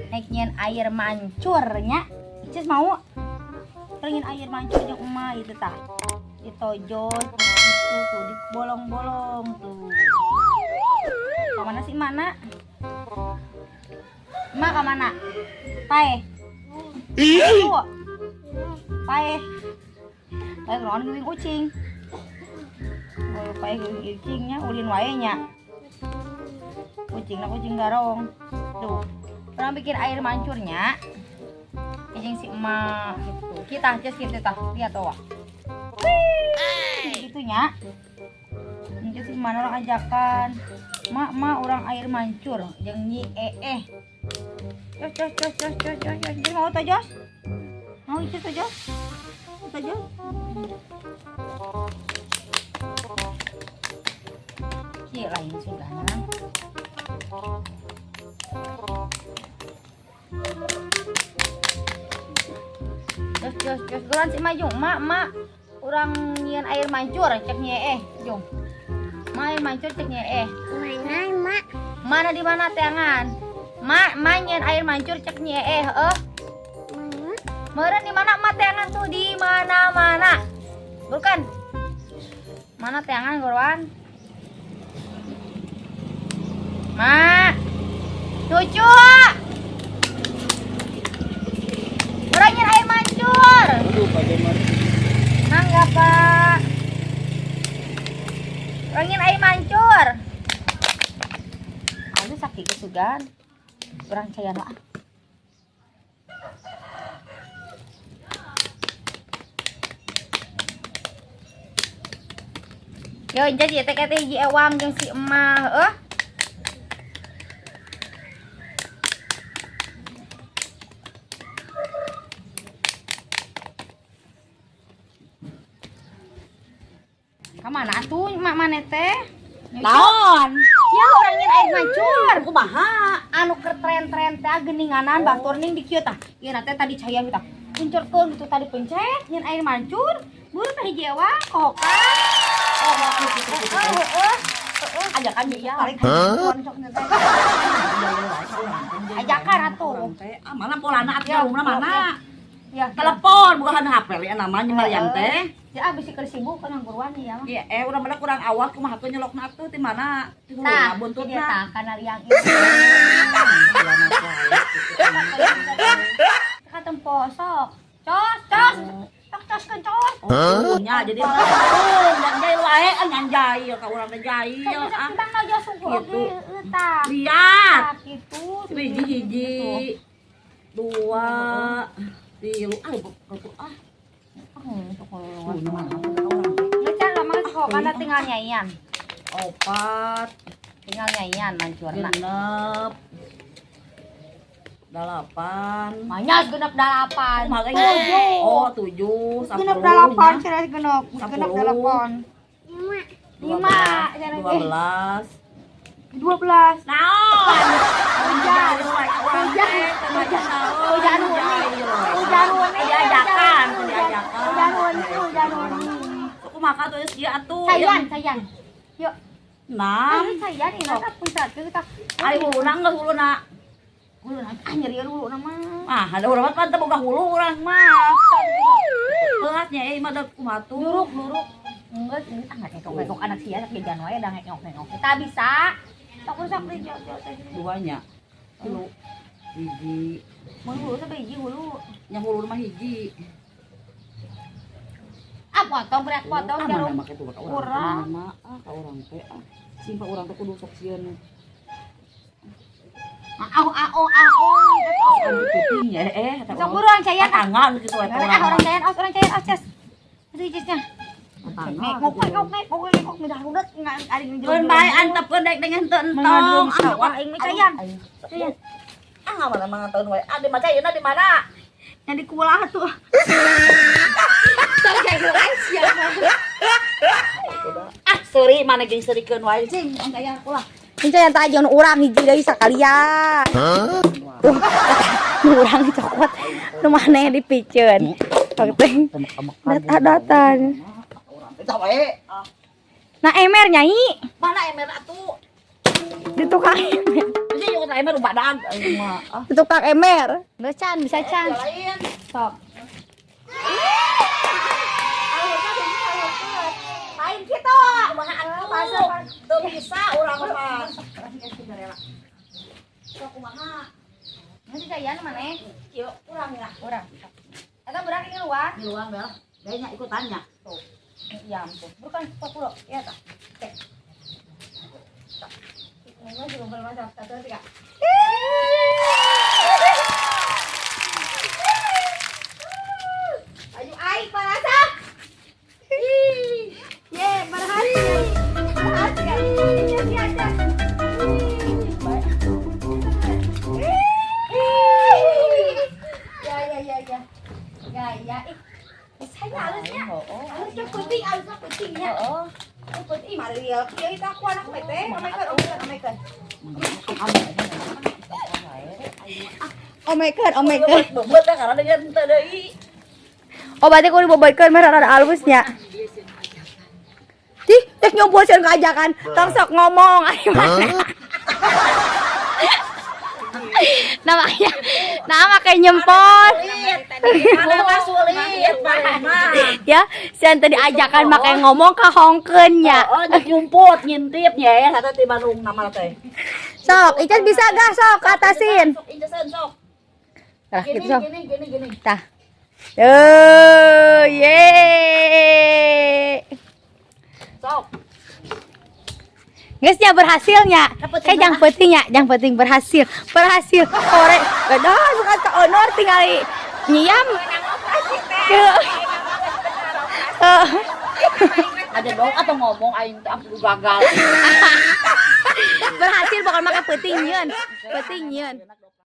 Naiknya air mancurnya Cis mau pengen air mancur yang emak itu tak ditojol itu tuh di bolong-bolong tuh kemana sih mana emak kemana pae pae pae keron geuing kucing pae geuing kucingnya ulin wae nya kucing garong tuh orang bikin air mancurnya yang si emak gitu kita aja gitu tah lihat tuh gitunya ini si mana orang ajakan mak orang air mancur yang nyi jos jadi mau tuh jos mau itu tuh jos iya lain sudah nang jos gelan si Majung mak orang nyian air mancur cek nye jung mak air mancur cek nye Mana mak? mana di mana teangan mak nyian air mancur cek nye meren di mana mak teangan tuh di mana bukan mana teangan gorwan mak cucu orangnya air mancur enggak pak orangnya air mancur aduh sakit kesugan kurang caya lah yo jadi teh hiji ewang jeung si emah kemana tuh mak mana teh Naon? ya orangnya air mancur Kumaha? anu ke tren teh geninganan batur ning di kieu tah ieu na teh tadi caya kita pencurkeun gitu tadi pencet nyen air mancur buru teh hiji ewang kokan Ajakan ya. tarik ajakan atuh Mana polana atuh rumah mana? ya Telepon bukan HP ya namanya Maryam teh. ya abis keur sibuk kan ngurwan ya mah Iya, urang mana kurang awal kumaha teu nyelokna atuh ti mana? Ti nah hulunya buntutna. tah kana liang ka tempo sok cos cos kencos Nya jadi nyanjai wae nyanjai ka urang teh jahil ah. kita ngajak suku Gitu. tah Lihat. gitu Hiji, dua, tilu, ya can lama kok kana tinggal nyanyian opat, tinggal nyanyian mancurna genep, dalapan, manyas genep 8 oh 7, 10, genep 8 cara genep 8 5 12 naon? hujan Kumaha tuh ieu atuh. sayan yuk Nam, sayan ini tak puncat kita ari huluna geus huluna. hulu nyeri hulu nama Ah, ada urang mah teu boga hulu urang mah. Beratnya mah da kumaha tuh. luruk enggak ngekok anak sia sak jajan wae da ngekok kita bisa tak usah beli Duanya. Hulu. Hiji. mau hulu teh biji hulu Nya hulu mah hiji. potong berat potong jarum Urang mah ka urang teh simpel urang teh kudu sok sieun. Kuting ya sok buruan cayan tangan gitu eta orang cayan os itu cisnya ngekok midah rudet ada yang Keun bae antepkeun dek dengan teu entong. wah ini cayan Mana manganteun wae. Ade mah cayeuna di mana? yang di kulah tuh Sorry mana geuning serikeun wae sing aya ulah. ini cayan tak aja urang hiji deui sakalian urang cokot nu maneh dipiceun datan Eta wae. nah emer nyai Mana emer atuh? Di tukang emer. Jadi yung timer badag ay mah. Di tukang emer. Nggak Chan, bisa Chan. Lain. Sok. Lain kita. Kumaha atuh. Teu bisa urang mah. Sok kumaha. Nanti kayan mana? Kieu urang ya. Urang. Eta berarti di luar. Di luar bel. Dayanya ikutannya. Tuh. Ya ampun. Bukan 40. Ya tak. Oke. Ini juga belum masak. 1 2 3. Ayo ai masak. Ye, berhasil. Berhasil. Ini aja. Ya. Ya. Saya halusnya. Halusnya penting, halusnya pentingnya. Penting mah dia. Dia itu aku anak mete. Omekan. Omekan. Bebet karena dengan teu deui. Oh berarti kalau diboboikeun mah rada halusnya. Ih, tek nyomposeun keajakan. Tong sok ngomong ai mana. Nama kayak nyempol. Ada sulit mah. Ya, sian tadi ajakan make ngomong ka hongkeun nya. Oh, nyumput, ngintip ya, satu di Bandung nama teh. Sok, Ican bisa gak sok atasin? Sok, incesan sok. Tah, Gini, gitu sok. gini. Tah. Ye. Sok. Geus nya berhasilnya. Kayak jang penting berhasil. Ore, gadah bukan ka honor tingali nyiam. Ada dong atau ngomong aing teh aku gagal. Berhasil bakal make peuting nyeun.